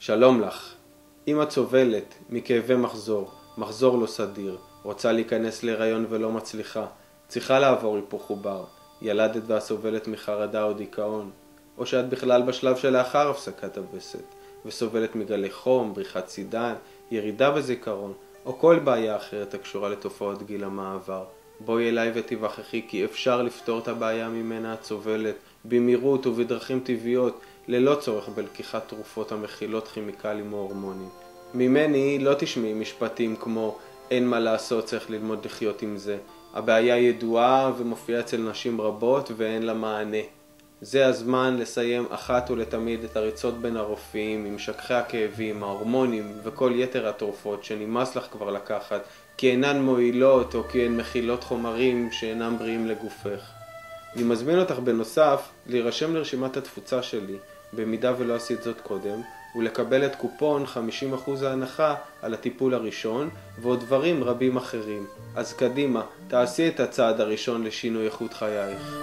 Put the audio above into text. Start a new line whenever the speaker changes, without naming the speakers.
שלום לך. אם את סובלת מכאבי מחזור לא סדיר, רוצה להיכנס להיריון ולא מצליחה, צריכה לעבור היפוך עובר, ילדת והסובלת מחרדה או דיכאון, או שאת בכלל בשלב שלאחר הפסקת הווסת, וסובלת מגלי חום, בריחת סידן, ירידה בזיכרון, או כל בעיה אחרת הקשורה לתופעות גיל המעבר. בואי אליי ותיווכחי כי אפשר לפתור את הבעיה ממנה את סובלת, במהירות ובדרכים טבעיות, ללא צורך בלקיחת תרופות המכילות כימיקלים או הורמונים. ממני לא תשמעי משפטים כמו אין מה לעשות, צריך ללמוד לחיות עם זה. הבעיה ידועה ומופיעה אצל נשים רבות ואין לה מענה. זה הזמן לסיים אחת ולתמיד את הריצות בין הרופאים עם משככי הכאבים, ההורמונים וכל יתר התרופות שנמאס לך כבר לקחת כי אינן מועילות או כי הן מכילות חומרים שאינם בריאים לגופך. אני מזמין אותך בנוסף להירשם לרשימת התפוצה שלי במידה ולא עשית זאת קודם, ולקבל את קופון 50% ההנחה על הטיפול הראשון ועוד דברים רבים אחרים. אז קדימה, תעשי את הצעד הראשון לשינוי איכות חייך.